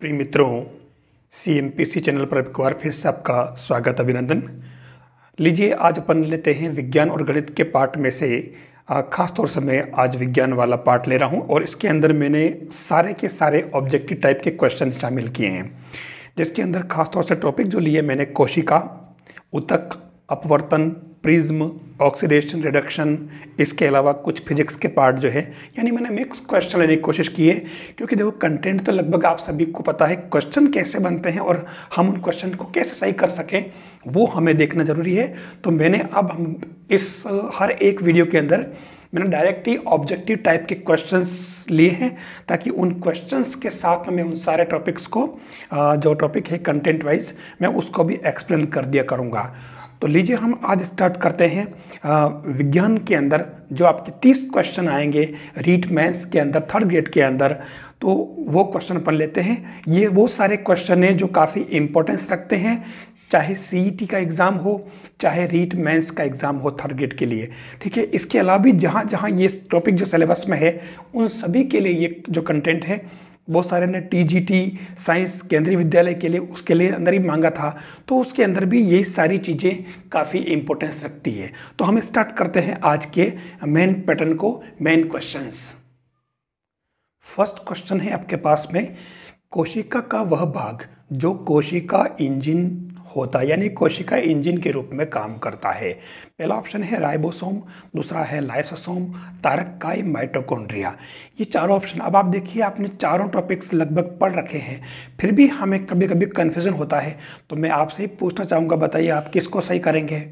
प्रिय मित्रों, CMPC channel पर एक बार फिर से आपका स्वागत अभिनंदन। लीजिए आज अपन लेते हैं विज्ञान और गणित के पार्ट में से खास तौर से मैं आज विज्ञान वाला पार्ट ले रहा हूं और इसके अंदर मैंने सारे के सारे ऑब्जेक्टिव टाइप के क्वेश्चन शामिल किए हैं, जिसके अंदर खास तौर से टॉपिक जो लिए मैंने कोशिका, उतक, अपवर्तन, प्रिज्म, ऑक्सीडेशन, रिडक्शन, इसके अलावा कुछ फिजिक्स के पार्ट जो है, यानी मैंने मिक्स क्वेश्चन लेने की कोशिश की है। क्योंकि देखो कंटेंट तो लगभग आप सभी को पता है, क्वेश्चन कैसे बनते हैं और हम उन क्वेश्चन को कैसे सही कर सकें वो हमें देखना ज़रूरी है। तो मैंने अब हम इस हर एक वीडियो के अंदर मैंने डायरेक्ट ही ऑब्जेक्टिव टाइप के क्वेश्चंस लिए हैं, ताकि उन क्वेश्चंस के साथ में मैं उन सारे टॉपिक्स को जो टॉपिक है कंटेंट वाइज मैं उसको भी एक्सप्लेन कर दिया करूँगा। तो लीजिए हम आज स्टार्ट करते हैं विज्ञान के अंदर जो आपके 30 क्वेश्चन आएंगे रीट मेंस के अंदर, थर्ड ग्रेड के अंदर। तो वो क्वेश्चन अपन लेते हैं। ये वो सारे क्वेश्चन हैं जो काफ़ी इंपॉर्टेंस रखते हैं, चाहे CET का एग्ज़ाम हो, चाहे रीट मेंस का एग्ज़ाम हो थर्ड ग्रेड के लिए। ठीक है, इसके अलावा भी जहाँ जहाँ ये टॉपिक जो सिलेबस में है उन सभी के लिए ये जो कंटेंट है बहुत सारे ने TGT साइंस केंद्रीय विद्यालय के लिए उसके लिए अंदर ही मांगा था, तो उसके अंदर भी ये सारी चीज़ें काफ़ी इंपॉर्टेंस रखती है। तो हम स्टार्ट करते हैं आज के मेन पैटर्न को, मेन क्वेश्चंस। फर्स्ट क्वेश्चन है आपके पास में, कोशिका का वह भाग जो कोशिका इंजन होता है, यानी कोशिका इंजन के रूप में काम करता है। पहला ऑप्शन है राइबोसोम, दूसरा है लाइसोसोम, तारककाय, माइटोकॉन्ड्रिया। ये चारों ऑप्शन, अब आप देखिए आपने चारों टॉपिक्स लगभग पढ़ रखे हैं, फिर भी हमें कभी कभी कन्फ्यूजन होता है। तो मैं आपसे ही पूछना चाहूँगा, बताइए आप किसको सही करेंगे?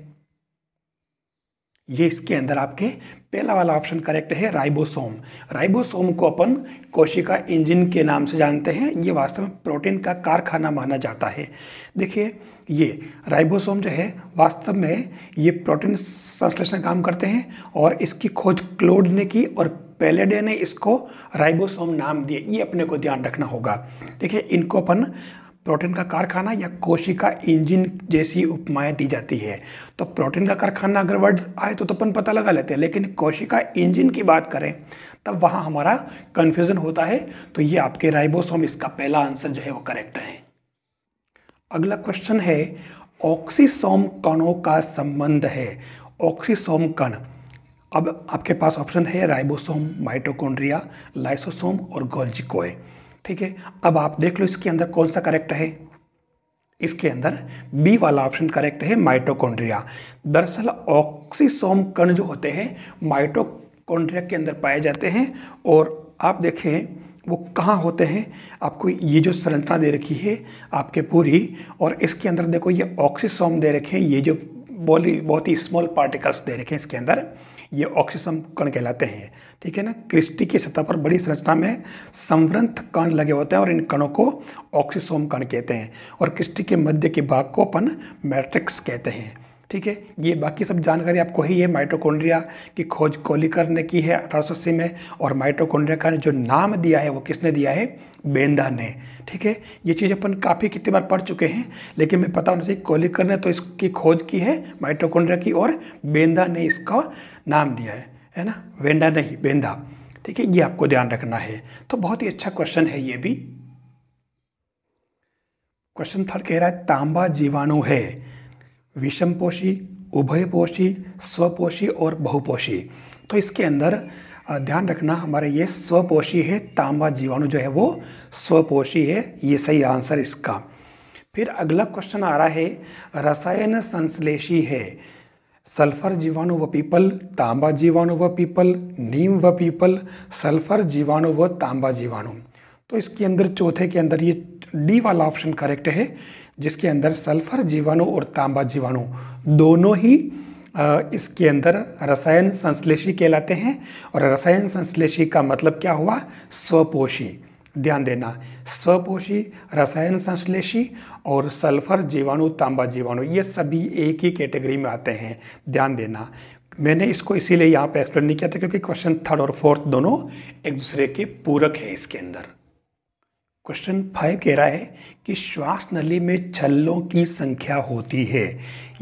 ये इसके अंदर आपके पहला वाला ऑप्शन करेक्ट है, राइबोसोम। राइबोसोम को अपन कोशिका इंजन के नाम से जानते हैं। ये वास्तव में प्रोटीन का कारखाना माना जाता है। देखिए ये राइबोसोम जो है वास्तव में ये प्रोटीन संश्लेषण का काम करते हैं और इसकी खोज क्लोड ने की और पैलेडे ने इसको राइबोसोम नाम दिए। ये अपने को ध्यान रखना होगा। देखिए इनको अपन प्रोटीन का कारखाना या कोशिका इंजन जैसी उपमाएं दी जाती है। तो प्रोटीन का कारखाना अगर वर्ड आए तो अपन पता लगा लेते हैं, लेकिन कोशिका इंजन की बात करें तब वहाँ हमारा कन्फ्यूजन होता है। तो ये आपके राइबोसोम, इसका पहला आंसर जो है वो करेक्ट है। अगला क्वेश्चन है, ऑक्सीसोम कणों का संबंध है। ऑक्सीसोम कण, अब आपके पास ऑप्शन है राइबोसोम, माइटोकॉन्ड्रिया, लाइसोसोम और गोल्जी। ठीक है, अब आप देख लो इसके अंदर कौन सा करेक्ट है। इसके अंदर बी वाला ऑप्शन करेक्ट है, माइटोकॉन्ड्रिया। दरअसल ऑक्सीसोम कण जो होते हैं माइटोकॉन्ड्रिया के अंदर पाए जाते हैं और आप देखें वो कहाँ होते हैं। आपको ये जो संरचना दे रखी है आपके पूरी, और इसके अंदर देखो ये ऑक्सीसोम दे रखे हैं, ये जो बहुत ही स्मॉल पार्टिकल्स दे रखे हैं इसके अंदर, ये ऑक्सीसोम कण कहलाते हैं। ठीक है ना, क्रिस्टी की सतह पर बड़ी संरचना में संवृत कण लगे होते हैं और इन कणों को ऑक्सीसोम कण कहते हैं, और क्रिस्टी के मध्य के भाग को अपन मैट्रिक्स कहते हैं। ठीक है, ये बाकी सब जानकारी आपको ही है। माइटोकॉन्ड्रिया की खोज कोलिकर ने की है 1880 में, और माइटोकॉन्ड्रिया का जो नाम दिया है वो किसने दिया है? बेंदा ने। ठीक है, ये चीज़ अपन काफ़ी कितनी बार पढ़ चुके हैं, लेकिन मैं पता होना चाहिए कोलिकर ने तो इसकी खोज की है माइटोकॉन्ड्रिया की, और बेंदा ने इसका नाम दिया है ना, वेंडा नहीं, बेंदा। ठीक है, ये आपको ध्यान रखना है। तो बहुत ही अच्छा क्वेश्चन है ये भी। क्वेश्चन थर्ड कह रहा है, तांबा जीवाणु है विषमपोषी, उभयपोषी, स्वपोषी और बहुपोषी। तो इसके अंदर ध्यान रखना हमारे ये स्वपोषी है, तांबा जीवाणु जो है वो स्वपोषी है, ये सही आंसर इसका। फिर अगला क्वेश्चन आ रहा है, रसायन संश्लेषी है। सल्फर जीवाणु व पीपल, तांबा जीवाणु व पीपल, नीम व पीपल, सल्फर जीवाणु व तांबा जीवाणु। तो इसके अंदर चौथे के अंदर ये डी वाला ऑप्शन करेक्ट है, जिसके अंदर सल्फर जीवाणु और तांबा जीवाणु दोनों ही इसके अंदर रसायन संश्लेषी कहलाते हैं। और रसायन संश्लेषी का मतलब क्या हुआ? स्वपोषी। ध्यान देना, स्वपोषी, रसायन संश्लेषी और सल्फर जीवाणु, तांबा जीवाणु, ये सभी एक ही कैटेगरी में आते हैं। ध्यान देना, मैंने इसको इसीलिए यहाँ पे एक्सप्लेन नहीं किया था क्योंकि क्वेश्चन थर्ड और फोर्थ दोनों एक दूसरे के पूरक है इसके अंदर। क्वेश्चन 5 कह रहा है कि श्वास नली में छल्लों की संख्या होती है।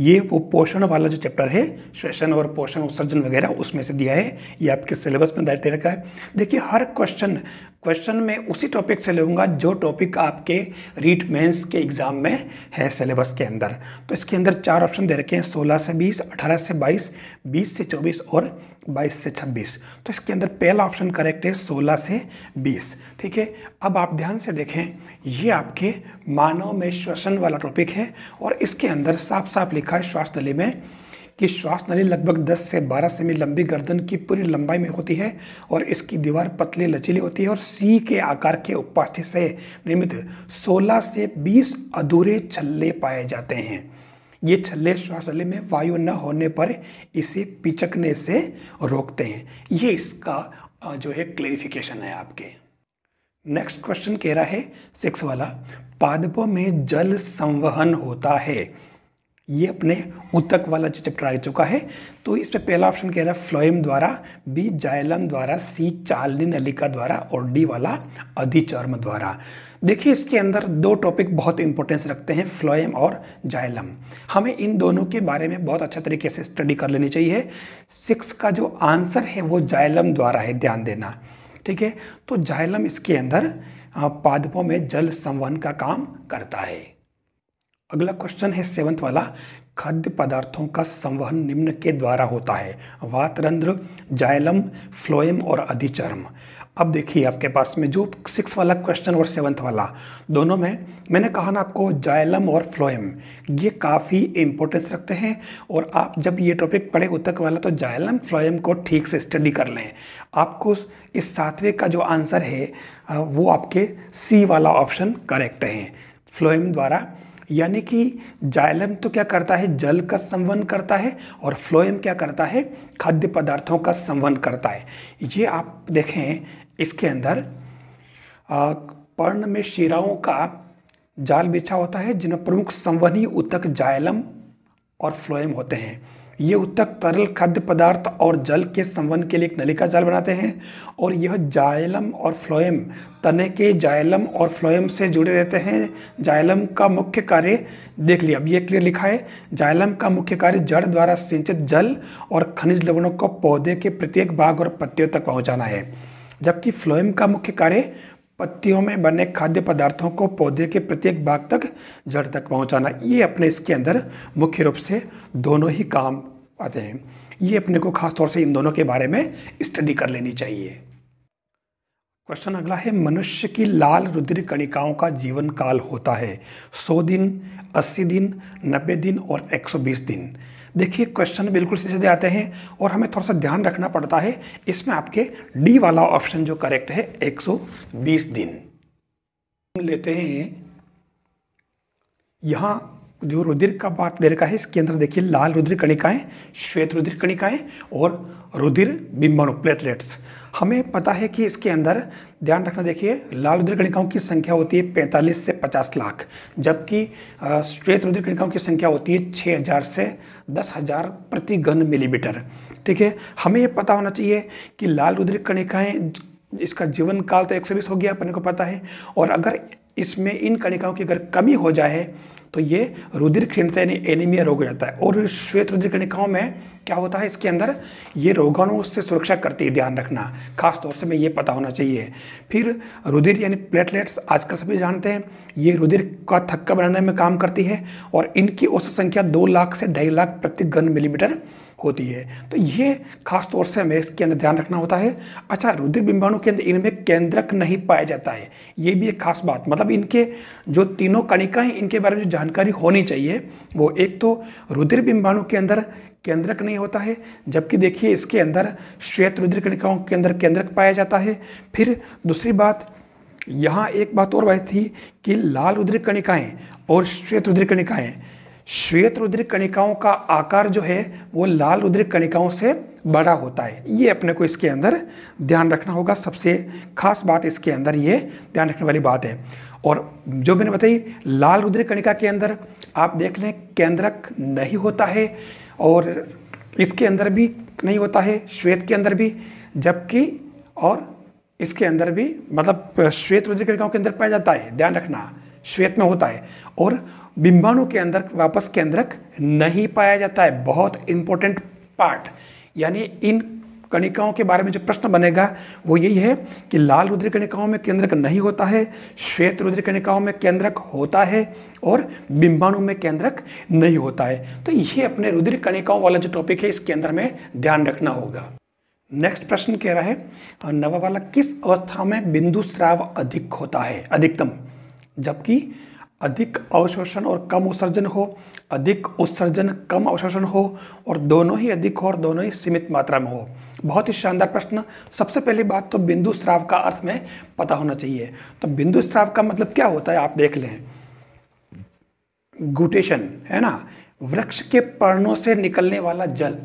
ये वो पोषण वाला जो चैप्टर है, श्वसन और पोषण उत्सर्जन वगैरह, उसमें से दिया है। ये आपके सिलेबस में दे रखा है। देखिए हर क्वेश्चन क्वेश्चन मैं उसी टॉपिक से लूँगा जो टॉपिक आपके रीट मेंस के एग्जाम में है सिलेबस के अंदर। तो इसके अंदर 4 ऑप्शन दे रखे हैं, 16 से 20, 18 से 22, 20 से 24 और 22 से 26। तो इसके अंदर पहला ऑप्शन करेक्ट है 16 से 20। ठीक है, अब आप ध्यान से देखें, ये आपके मानव में श्वसन वाला टॉपिक है और इसके अंदर साफ साफ लिखा है श्वास नली में कि श्वास नली लगभग 10 से 12 सेमी लंबी गर्दन की पूरी लंबाई में होती है और इसकी दीवार पतली लचीली होती है और सी के आकार के उपास्थि से निर्मित 16 से 20 अधूरे छल्ले पाए जाते हैं। ये छल्ले श्वास नली में वायु न होने पर इसे पिचकने से रोकते हैं। ये इसका जो है क्लेरिफिकेशन है आपके। नेक्स्ट क्वेश्चन कह रहा है 6 वाला, पादपों में जल संवहन होता है। ये अपने ऊतक वाला जो चैप्टर आ चुका है। तो इस पे पहला ऑप्शन कह रहा है फ्लोएम द्वारा, बी जाइलम द्वारा, सी चालनी नलिका द्वारा और डी वाला अधिचर्म द्वारा। देखिए इसके अंदर 2 टॉपिक बहुत इंपॉर्टेंस रखते हैं, फ्लोएम और जाइलम। हमें इन दोनों के बारे में बहुत अच्छा तरीके से स्टडी कर लेनी चाहिए। 6 का जो आंसर है वो जाइलम द्वारा है, ध्यान देना। ठीक है, तो जाइलम इसके अंदर पादपों में जल संवहन का काम करता है। अगला क्वेश्चन है 7th वाला, खाद्य पदार्थों का संवहन निम्न के द्वारा होता है, वातरंध्र, जाइलम, फ्लोएम और अधिचर्म। अब देखिए आपके पास में जो 6 वाला क्वेश्चन और 7th वाला दोनों में मैंने कहा ना आपको, जाइलम और फ्लोएम ये काफ़ी इंपॉर्टेंस रखते हैं और आप जब ये टॉपिक पढ़े ऊतक वाला तो जाइलम फ्लोएम को ठीक से स्टडी कर लें। आपको इस 7वें का जो आंसर है वो आपके सी वाला ऑप्शन करेक्ट है, फ्लोएम द्वारा। यानी कि जाइलम तो क्या करता है, जल का संवहन करता है और फ्लोएम क्या करता है, खाद्य पदार्थों का संवहन करता है। ये आप देखें इसके अंदर पर्ण में शिराओं का जाल बिछा होता है जिनमें प्रमुख संवहनी ऊतक जाइलम और फ्लोएम होते हैं। ये ऊतक तरल खाद्य पदार्थ और जल के संवहन के लिए एक नलिका जाल बनाते हैं और यह जाइलम और फ्लोएम तने के जाइलम और फ्लोएम से जुड़े रहते हैं। जाइलम का मुख्य कार्य देख लिया, अब ये क्लियर लिखा है, जाइलम का मुख्य कार्य जड़ द्वारा सिंचित जल और खनिज लवणों को पौधे के प्रत्येक भाग और पत्तियों तक पहुंचाना है, जबकि फ्लोएम का मुख्य कार्य पत्तियों में बने खाद्य पदार्थों को पौधे के प्रत्येक भाग तक, जड़ तक पहुंचाना। ये अपने इसके अंदर मुख्य रूप से दोनों ही काम आते हैं। ये अपने को खास तौर से इन दोनों के बारे में स्टडी कर लेनी चाहिए। क्वेश्चन अगला है, मनुष्य की लाल रुधिर कणिकाओं का जीवन काल होता है 100 दिन, 80 दिन, 90 दिन और 120 दिन। देखिए क्वेश्चन बिल्कुल सीधे आते हैं और हमें थोड़ा सा ध्यान रखना पड़ता है। इसमें आपके डी वाला ऑप्शन जो करेक्ट है 120 दिन। हम लेते हैं यहाँ जो रुधिर का पार्ट दे रखा है, इसके अंदर देखिए लाल रुधिर कणिकाएं, श्वेत रुधिर कणिकाएं और रुधिर बिंबाणु प्लेटलेट्स। हमें पता है कि इसके अंदर ध्यान रखना, देखिए लाल रुधिर कणिकाओं की संख्या होती है 45 से 50 लाख, जबकि श्वेत रुधिर कणिकाओं की संख्या होती है 6000 से 10,000 प्रति घन मिलीमीटर। ठीक है, हमें ये पता होना चाहिए कि लाल रुधिर कणिकाएं, इसका जीवन काल तो 120 हो गया अपने को पता है, और अगर इसमें इन कणिकाओं की अगर कमी हो जाए तो ये रुधिर क्षीणता यानी एनीमिया रोग हो जाता है। और श्वेत रुधिर कणिकाओं में क्या होता है, इसके अंदर ये रोगाणु से सुरक्षा करती है, ध्यान रखना, खास तौर से में ये पता होना चाहिए। फिर रुधिर यानी प्लेटलेट्स आजकल सभी जानते हैं, ये रुधिर का थक्का बनाने में काम करती है और इनकी औसत संख्या 2 लाख से 2.5 लाख प्रति घन मिलीमीटर होती है। तो ये खास तौर से हमें इसके अंदर ध्यान रखना होता है। अच्छा, रुधिर बिंबाणु के अंदर इनमें केंद्रक नहीं पाया जाता है, ये भी एक खास बात, मतलब इनके जो तीनों कणिकाएं इनके बारे में जो जानकारी होनी चाहिए वो, एक तो रुधिर बिंबाणु के अंदर केंद्रक नहीं होता है, जबकि देखिए इसके अंदर श्वेत रुधिर कणिकाओं के अंदर केंद्रक पाया जाता है। फिर दूसरी बात, यहाँ एक बात और बात थी कि लाल रुधिर कणिकाएं और श्वेत रुधिर कणिकाएं, श्वेत रुधिर कणिकाओं का आकार जो है वो लाल रुधिर कणिकाओं से बड़ा होता है। ये अपने को इसके अंदर ध्यान रखना होगा, सबसे खास बात इसके अंदर ये ध्यान रखने वाली बात है। और जो मैंने बताई, लाल रुधिर कणिका के अंदर आप देख लें केंद्रक नहीं होता है और इसके अंदर भी नहीं होता है, श्वेत के अंदर भी, जबकि और इसके अंदर भी, मतलब श्वेत रुधिर कणिकाओं के अंदर पाया जाता है, ध्यान रखना, श्वेत में होता है, और बिंबाणु के अंदर वापस केंद्रक नहीं पाया जाता है। बहुत इंपॉर्टेंट पार्ट, यानी इन कणिकाओं के बारे में जो प्रश्न बनेगा वो यही है कि लाल रुधिर कणिकाओं में केंद्रक नहीं होता है, श्वेत रुधिर कणिकाओं में केंद्रक होता है और बिंबाणु में केंद्रक नहीं होता है। तो ये अपने रुधिर कणिकाओं वाला जो टॉपिक है इसके अंदर में ध्यान रखना होगा। नेक्स्ट प्रश्न कह रहा है नवा वाला, किस अवस्था में बिंदु स्राव अधिक होता है अधिकतम, जबकि अधिक अवशोषण और कम उत्सर्जन हो, अधिक उत्सर्जन कम अवशोषण हो, और दोनों ही अधिक हो और दोनों ही सीमित मात्रा में हो। बहुत ही शानदार प्रश्न। सबसे पहली बात तो बिंदु स्राव का अर्थ में पता होना चाहिए। तो बिंदु स्राव का मतलब क्या होता है आप देख लें। गुटेशन है ना, वृक्ष के पर्णों से निकलने वाला जल,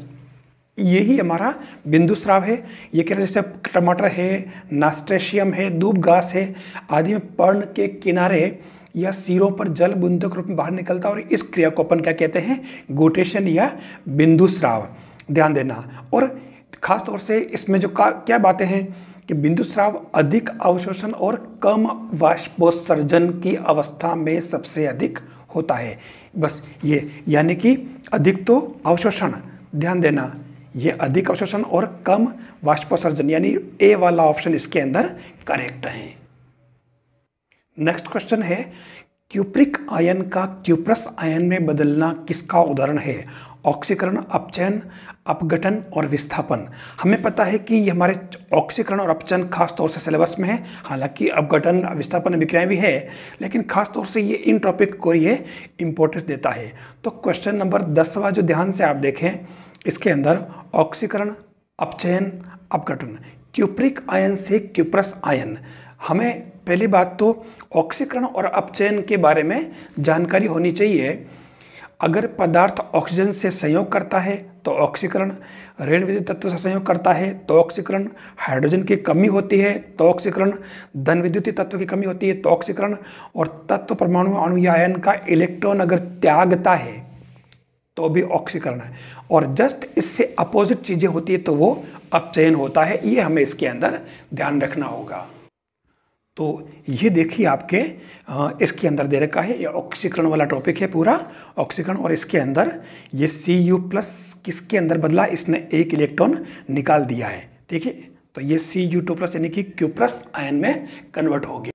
यही हमारा बिंदु स्राव है। ये कह रहे जैसे टमाटर है, नास्टेशियम है, दूब घास है आदि में पर्ण के किनारे या सिरों पर जल बूंदों के रूप में बाहर निकलता है और इस क्रिया को अपन क्या कहते हैं, गुटेशन या बिंदु स्राव। ध्यान देना। और खास तौर से इसमें जो क्या बातें हैं कि बिंदु स्राव अधिक अवशोषण और कम वाष्पोत्सर्जन की अवस्था में सबसे अधिक होता है। बस ये, यानी कि अधिक तो अवशोषण, ध्यान देना, ये अधिक अवशोषण और कम वाष्पोत्सर्जन, यानी ए वाला ऑप्शन इसके अंदर करेक्ट है। नेक्स्ट क्वेश्चन है, क्यूप्रिक आयन का क्यूप्रस आयन में बदलना किसका उदाहरण है। ऑक्सीकरण, अपचयन, अपघटन और विस्थापन। हमें पता है कि ये हमारे ऑक्सीकरण और अपचयन खास तौर से सिलेबस में है, हालांकि अपघटन विस्थापन अभिक्रियाएं भी है, लेकिन खास तौर से ये इन टॉपिक को ये इंपॉर्टेंस देता है। तो क्वेश्चन नंबर 10वां जो ध्यान से आप देखें, इसके अंदर ऑक्सीकरण, अपचयन, अपघटन, क्यूप्रिक आयन से क्यूप्रस आयन। हमें पहली बात तो ऑक्सीकरण और अपचयन के बारे में जानकारी होनी चाहिए। अगर पदार्थ ऑक्सीजन से संयोग करता है तो ऑक्सीकरण, ऋण विद्युत तत्व से संयोग करता है तो ऑक्सीकरण, हाइड्रोजन की कमी होती है तो ऑक्सीकरण, धन विद्युतीय तत्व की कमी होती है तो ऑक्सीकरण, और तत्व, परमाणु, अणु या आयन का इलेक्ट्रॉन अगर त्यागता है तो भी ऑक्सीकरण है, और जस्ट इससे अपोजिट चीजें होती है तो वो अपचयन होता है। ये हमें इसके अंदर ध्यान रखना होगा। तो ये देखिए आपके इसके अंदर दे रखा है, ये ऑक्सीकरण वाला टॉपिक है पूरा ऑक्सीकरण, और इसके अंदर ये Cu+ किसके अंदर बदला, इसने एक इलेक्ट्रॉन निकाल दिया है। ठीक है, तो ये Cu2+ यानी कि क्यूप्रस आयन में कन्वर्ट हो गया।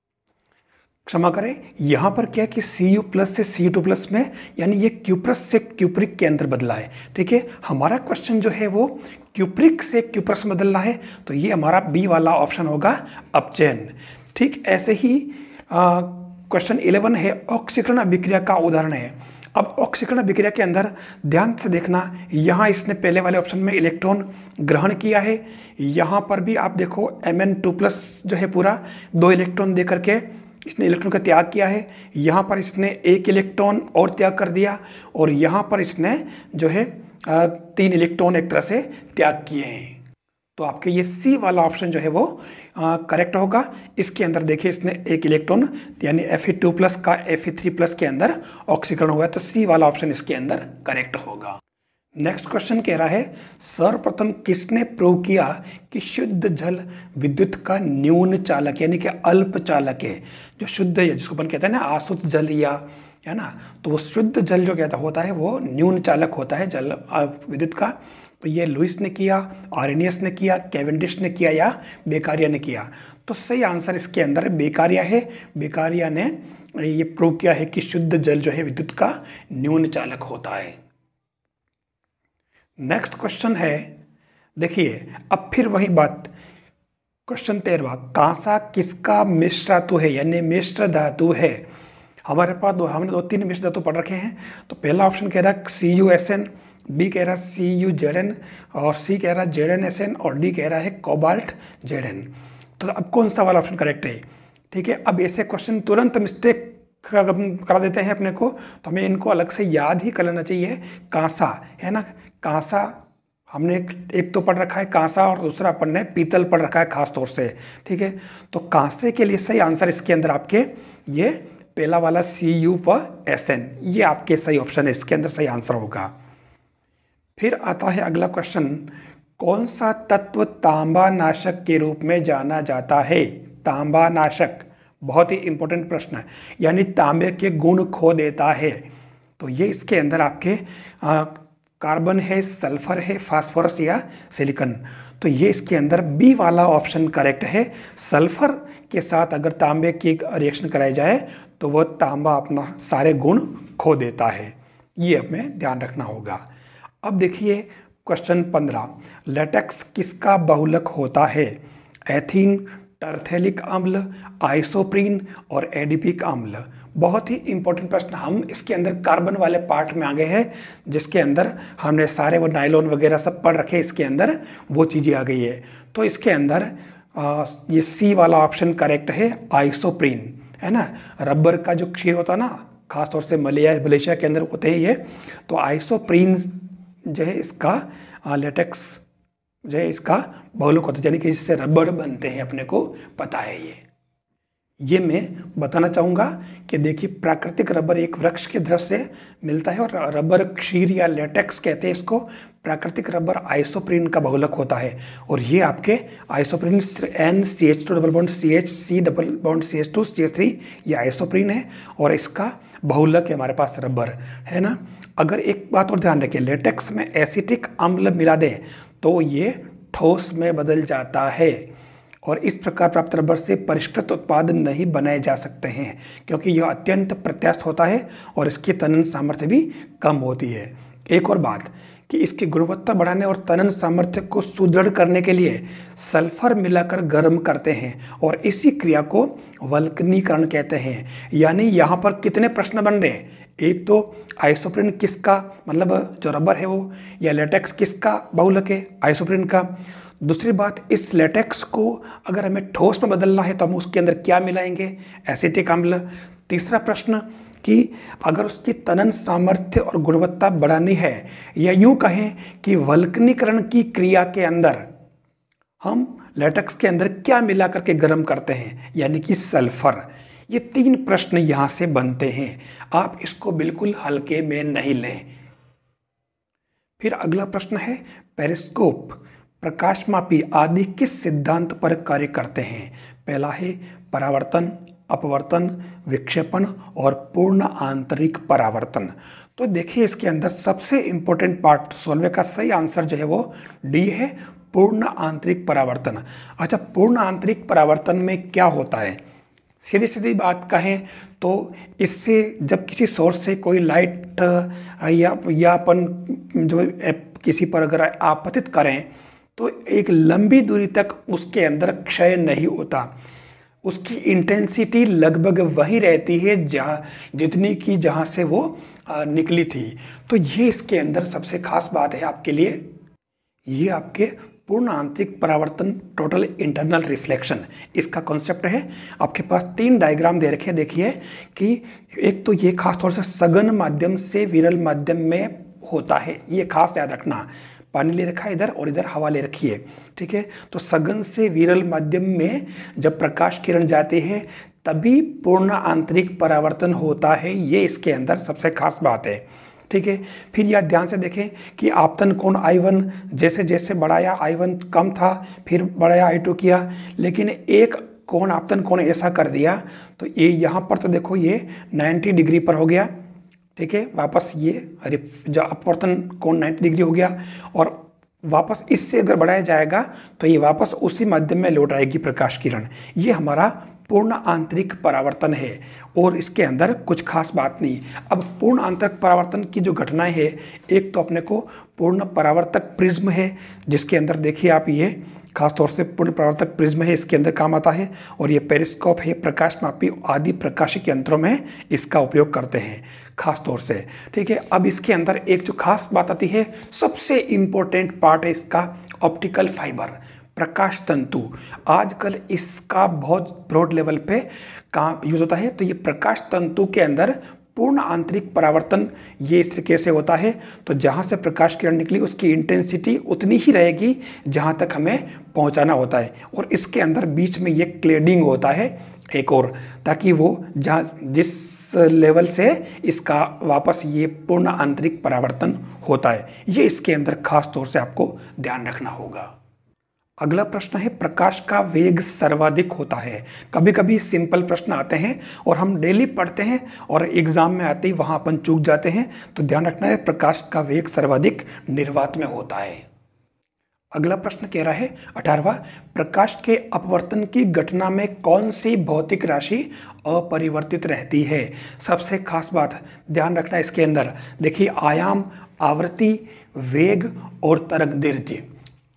क्षमा करें, यहाँ पर क्या है कि Cu+ से Cu2+ में, यानी ये क्यूप्रस से क्यूप्रिक के अंदर बदला है। ठीक है, हमारा क्वेश्चन जो है वो क्यूप्रिक से क्यूप्रस में बदलना है, तो ये हमारा बी वाला ऑप्शन होगा, अपचयन। ठीक, ऐसे ही क्वेश्चन 11 है, ऑक्सीकरण अभिक्रिया का उदाहरण है। अब ऑक्सीकरण अभिक्रिया के अंदर ध्यान से देखना, यहाँ इसने पहले वाले ऑप्शन में इलेक्ट्रॉन ग्रहण किया है, यहाँ पर भी आप देखो Mn2+ जो है पूरा 2 इलेक्ट्रॉन दे करके इसने इलेक्ट्रॉन का त्याग किया है, यहाँ पर इसने 1 इलेक्ट्रॉन और त्याग कर दिया, और यहाँ पर इसने जो है 3 इलेक्ट्रॉन एक तरह से त्याग किए हैं। तो आपके ये सी वाला ऑप्शन जो है वो करेक्ट होगा। इसके अंदर देखिए इसने 1 इलेक्ट्रॉन यानी Fe2+ का Fe3+ के अंदर ऑक्सीकरण हुआ है, तो सी वाला ऑप्शन इसके अंदर करेक्ट होगा। नेक्स्ट क्वेश्चन कह रहा है, सर्वप्रथम किसने प्रूव किया कि शुद्ध जल विद्युत का न्यून चालक यानी कि अल्प चालक है। जो शुद्ध है, जिसको अपन कहते हैं ना आशुद्ध जल, या है ना, तो वो शुद्ध जल जो कहता होता है वो न्यून चालक होता है जल विद्युत का। तो ये लुईस ने किया, आर्रेनियस ने किया, कैवेंडिश ने किया या बेकारिया ने किया। तो सही आंसर इसके अंदर बेकारिया है। बेकारिया ने ये प्रूव किया है कि शुद्ध जल जो है विद्युत का न्यून चालक होता है। नेक्स्ट क्वेश्चन है, देखिए अब फिर वही बात, क्वेश्चन 13वां, कांसा किसका मिश्र धातु है यानी मिश्र धातु है। हमारे पास हमने 2-3 मिश्र धातु पढ़ रखे हैं। तो पहला ऑप्शन कह रहा है CuSN, बी कह रहा है CuZn, और सी कह रहा है ZnSN, और डी कह रहा है कोबाल्ट Zn। तो अब कौन सा वाला ऑप्शन करेक्ट है। ठीक है, अब ऐसे क्वेश्चन तुरंत मिस्टेक करा देते हैं अपने को, तो हमें इनको अलग से याद ही कर लेना चाहिए। कांसा है ना, कांसा हमने एक तो पढ़ रखा है कांसा, और दूसरा अपन ने पीतल पढ़ रखा है खास तौर से। ठीक है, तो कांसे के लिए सही आंसर इसके अंदर आपके ये पहला वाला CuSN, ये आपके सही ऑप्शन है, इसके अंदर सही आंसर होगा। फिर आता है अगला क्वेश्चन, कौन सा तत्व तांबा नाशक के रूप में जाना जाता है। तांबा नाशक बहुत ही इंपॉर्टेंट प्रश्न है, यानी तांबे के गुण खो देता है। तो ये इसके अंदर आपके कार्बन है, सल्फर है, फास्फोरस या सिलिकॉन। तो ये इसके अंदर बी वाला ऑप्शन करेक्ट है। सल्फर के साथ अगर तांबे की रिएक्शन कराई जाए तो वह तांबा अपना सारे गुण खो देता है। ये हमें ध्यान रखना होगा। अब देखिए क्वेश्चन 15, लेटेक्स किसका बहुलक होता है? एथीन, टरथेलिक अम्ल, आइसोप्रीन और एडिपिक अम्ल। बहुत ही इंपॉर्टेंट प्रश्न। हम इसके अंदर कार्बन वाले पार्ट में आ गए हैं, जिसके अंदर हमने सारे वो नायलॉन वगैरह सब पढ़ रखे, इसके अंदर वो चीज़ें आ गई है। तो इसके अंदर ये सी वाला ऑप्शन करेक्ट है, आइसोप्रीन, है ना। रबर का जो क्षीर होता है ना, खासतौर से मलेशिया के अंदर होते हैं ये। तो आइसोप्रीन जो है इसका लेटेक्स जो है इसका बहुलक होता है, यानी कि जिससे रबर बनते हैं, अपने को पता है ये मैं बताना चाहूँगा कि देखिए प्राकृतिक रबर एक वृक्ष के द्रव से मिलता है और रबर क्षीर या लेटेक्स कहते हैं इसको। प्राकृतिक रबर आइसोप्रीन का बहुलक होता है और ये आपके isoprene NCH2 double bond CH C double bond CH2 CH3 ये आइसोप्रीन है और इसका बहुलक है हमारे पास रबर, है ना। अगर एक बात और ध्यान रखें, लेटेक्स में एसिटिक अम्ल मिला दें तो ये ठोस में बदल जाता है और इस प्रकार प्राप्त रबर से परिष्कृत उत्पाद नहीं बनाए जा सकते हैं, क्योंकि यह अत्यंत प्रत्यास्थ होता है और इसकी तनन सामर्थ्य भी कम होती है। एक और बात कि इसकी गुणवत्ता बढ़ाने और तनन सामर्थ्य को सुदृढ़ करने के लिए सल्फर मिलाकर गर्म करते हैं और इसी क्रिया को वल्कनीकरण कहते हैं। यानी यहाँ पर कितने प्रश्न बन रहे हैं? एक तो आइसोप्रीन किसका, मतलब जो रबर है वो, या लेटेक्स किसका बहुलक है? आइसोप्रीन का। दूसरी बात, इस लेटेक्स को अगर हमें ठोस में बदलना है तो हम उसके अंदर क्या मिलाएंगे? एसिटिक अम्ल। तीसरा प्रश्न कि अगर उसकी तनन सामर्थ्य और गुणवत्ता बढ़ानी है, या यूं कहें कि वल्कनीकरण की क्रिया के अंदर हम लेटेक्स के अंदर क्या मिला करके गर्म करते हैं, यानी कि सल्फर। ये 3 प्रश्न यहाँ से बनते हैं, आप इसको बिल्कुल हल्के में नहीं लें। फिर अगला प्रश्न है, पेरिस्कोप, प्रकाशमापी आदि किस सिद्धांत पर कार्य करते हैं? पहला है परावर्तन, अपवर्तन, विक्षेपण और पूर्ण आंतरिक परावर्तन। तो देखिए इसके अंदर सबसे इंपॉर्टेंट पार्ट, सोलवे का सही आंसर जो है वो डी है, पूर्ण आंतरिक परावर्तन। अच्छा, पूर्ण आंतरिक परावर्तन में क्या होता है? सीधी सीधी बात कहें तो इससे जब किसी सोर्स से कोई लाइट या अपन जो किसी पर अगर आपतित करें तो एक लंबी दूरी तक उसके अंदर क्षय नहीं होता, उसकी इंटेंसिटी लगभग वही रहती है जितनी की जहाँ से वो निकली थी। तो ये इसके अंदर सबसे खास बात है आपके लिए, ये आपके पूर्ण आंतरिक परावर्तन, टोटल इंटरनल रिफ्लेक्शन, इसका कॉन्सेप्ट है। आपके पास 3 डायग्राम दे रखे हैं, देखिए कि एक तो ये खास तौर से सघन माध्यम से विरल माध्यम में होता है, ये खास याद रखना। पानी ले रखा है इधर और इधर हवा ले रखी है, ठीक है। तो सघन से विरल माध्यम में जब प्रकाश किरण जाती है तभी पूर्ण आंतरिक परावर्तन होता है, ये इसके अंदर सबसे खास बात है, ठीक है। फिर यह ध्यान से देखें कि आपतन कोण I1 जैसे जैसे बढ़ाया, I1 कम था, फिर बढ़ाया I2 किया, लेकिन एक कोण आपतन कोण ऐसा कर दिया तो ये यहाँ पर तो देखो ये 90 डिग्री पर हो गया, ठीक है। वापस ये जो अपवर्तन कोण 90 डिग्री हो गया और वापस इससे अगर बढ़ाया जाएगा तो ये वापस उसी माध्यम में लौट आएगी प्रकाश किरण। ये हमारा पूर्ण आंतरिक परावर्तन है और इसके अंदर कुछ खास बात नहीं। अब पूर्ण आंतरिक परावर्तन की जो घटनाएं है, एक तो अपने को पूर्ण परावर्तक प्रिज्म है, जिसके अंदर देखिए आप ये खास तौर से पूर्ण परावर्तक प्रिज्म है, इसके अंदर काम आता है। और ये पेरिस्कोप है, प्रकाशमापी आदि प्रकाशिक यंत्रों में इसका उपयोग करते हैं खास तौर से, ठीक है। अब इसके अंदर एक जो खास बात आती है, सबसे इम्पोर्टेंट पार्ट है इसका ऑप्टिकल फाइबर, प्रकाश तंतु। आजकल इसका बहुत ब्रॉड लेवल पे काम यूज होता है। तो ये प्रकाश तंतु के अंदर पूर्ण आंतरिक परावर्तन ये इस तरीके से होता है। तो जहाँ से प्रकाश किरण निकली उसकी इंटेंसिटी उतनी ही रहेगी जहाँ तक हमें पहुँचाना होता है, और इसके अंदर बीच में ये क्लेडिंग होता है एक और, ताकि वो जहाँ जिस लेवल से इसका वापस ये पूर्ण आंतरिक परावर्तन होता है, ये इसके अंदर खास तौर से आपको ध्यान रखना होगा। अगला प्रश्न है प्रकाश का वेग सर्वाधिक होता है। कभी कभी सिंपल प्रश्न आते हैं और हम डेली पढ़ते हैं और एग्जाम में आते ही वहां अपन चूक जाते हैं, तो ध्यान रखना है प्रकाश का वेग सर्वाधिक निर्वात में होता है। अगला प्रश्न कह रहा है 18वां, प्रकाश के अपवर्तन की घटना में कौन सी भौतिक राशि अपरिवर्तित रहती है। सबसे खास बात ध्यान रखना इसके अंदर, देखिए आयाम, आवृत्ति, वेग और तरंग दैर्ध्य।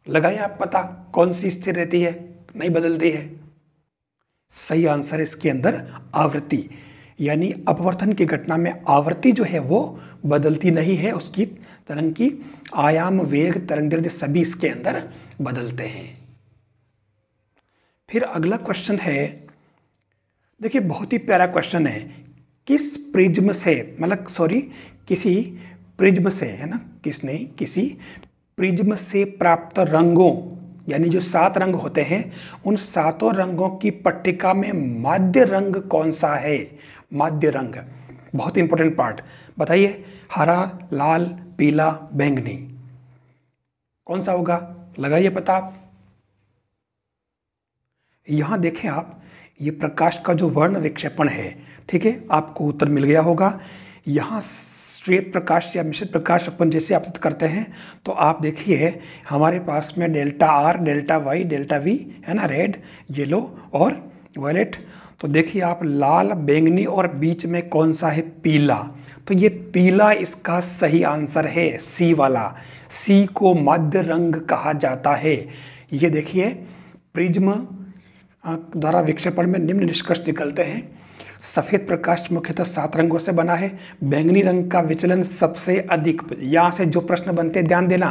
लगाइए आप पता कौन सी स्थिर रहती है, नहीं बदलती है। सही आंसर है इसके अंदर आवृत्ति, यानी अपवर्तन की घटना में आवृत्ति जो है वो बदलती नहीं है, उसकी तरंग की आयाम, वेग, तरंगदैर्ध्य सभी इसके अंदर बदलते हैं। फिर अगला क्वेश्चन है, देखिए बहुत ही प्यारा क्वेश्चन है, किस प्रिज्म से, मतलब सॉरी किसी प्रिज्म से, है ना, किसी प्रिज्म से प्राप्त रंगों, यानी जो 7 रंग होते हैं उन 7 रंगों की पट्टिका में माध्य रंग कौन सा है। माध्य रंग बहुत इंपॉर्टेंट पार्ट, बताइए हरा, लाल, पीला, बैंगनी, कौन सा होगा, लगाइए पता आप। यहां देखें आप, ये प्रकाश का जो वर्ण विक्षेपण है, ठीक है, आपको उत्तर मिल गया होगा। यहाँ श्वेत प्रकाश या मिश्रित प्रकाश अपन जैसे आपसित करते हैं, तो आप देखिए हमारे पास में delta R, delta Y, delta V है ना, रेड, येलो और वायलेट। तो देखिए आप लाल, बैंगनी और बीच में कौन सा है, पीला। तो ये पीला इसका सही आंसर है, सी वाला। सी को मध्य रंग कहा जाता है। ये देखिए प्रिज्म द्वारा विक्षेपण में निम्न निष्कर्ष निकलते हैं। सफ़ेद प्रकाश मुख्यतः 7 रंगों से बना है। बैंगनी रंग का विचलन सबसे अधिक, यहाँ से जो प्रश्न बनते हैं ध्यान देना,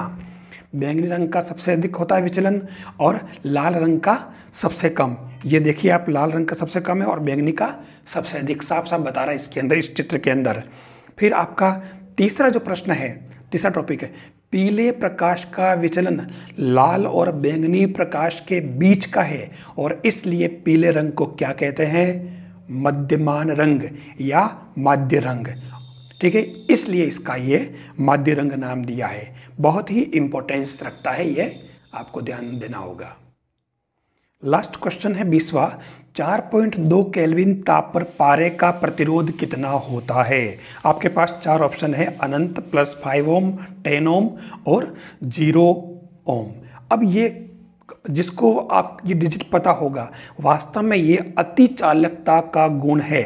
बैंगनी रंग का सबसे अधिक होता है विचलन और लाल रंग का सबसे कम। ये देखिए आप, लाल रंग का सबसे कम है और बैंगनी का सबसे अधिक, साफ साफ बता रहा है इसके अंदर, इस चित्र के अंदर। फिर आपका तीसरा जो प्रश्न है, तीसरा टॉपिक है, पीले प्रकाश का विचलन लाल और बैंगनी प्रकाश के बीच का है और इसलिए पीले रंग को क्या कहते हैं, मध्यमान रंग या माध्य रंग, ठीक है, इसलिए इसका ये माध्य रंग नाम दिया है। बहुत ही इंपॉर्टेंस रखता है, ये आपको ध्यान देना होगा। लास्ट क्वेश्चन है 20वां, 4.2 केल्विन ताप पर पारे का प्रतिरोध कितना होता है। आपके पास 4 ऑप्शन है, अनंत, +5 ओम, 10 ओम और 0 ओम। अब ये जिसको आप ये डिजिट पता होगा, वास्तव में ये अति चालकता का गुण है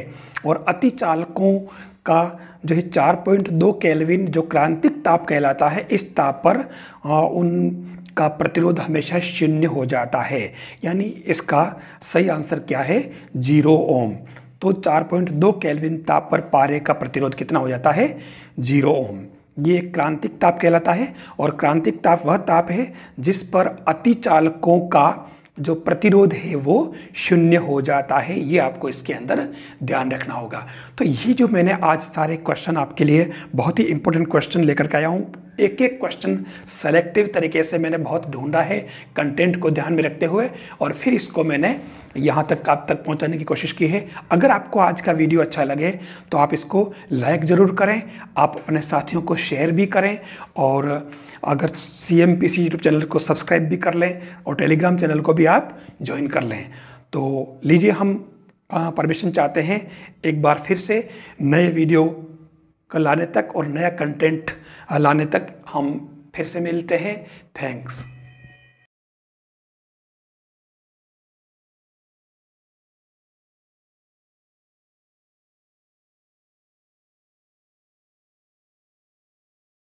और अति चालकों का जो है 4.2 केल्विन जो क्रांतिक ताप कहलाता है, इस ताप पर उनका प्रतिरोध हमेशा 0 हो जाता है, यानी इसका सही आंसर क्या है, 0 ओम। तो 4.2 केल्विन ताप पर पारे का प्रतिरोध कितना हो जाता है, 0 ओम। ये क्रांतिक ताप कहलाता है और क्रांतिक ताप वह ताप है जिस पर अतिचालकों का जो प्रतिरोध है वो 0 हो जाता है। ये आपको इसके अंदर ध्यान रखना होगा। तो ये जो मैंने आज सारे क्वेश्चन आपके लिए बहुत ही इंपॉर्टेंट क्वेश्चन लेकर के आया हूँ, एक एक क्वेश्चन सेलेक्टिव तरीके से मैंने बहुत ढूंढा है कंटेंट को ध्यान में रखते हुए, और फिर इसको मैंने यहाँ तक आप तक पहुँचाने की कोशिश की है। अगर आपको आज का वीडियो अच्छा लगे तो आप इसको लाइक ज़रूर करें, आप अपने साथियों को शेयर भी करें, और अगर CMPC यूट्यूब चैनल को सब्सक्राइब भी कर लें और टेलीग्राम चैनल को भी आप ज्वाइन कर लें। तो लीजिए, हम परमिशन चाहते हैं एक बार फिर से नए वीडियो को लाने तक और नया कंटेंट लाने तक हम फिर से मिलते हैं। थैंक्स।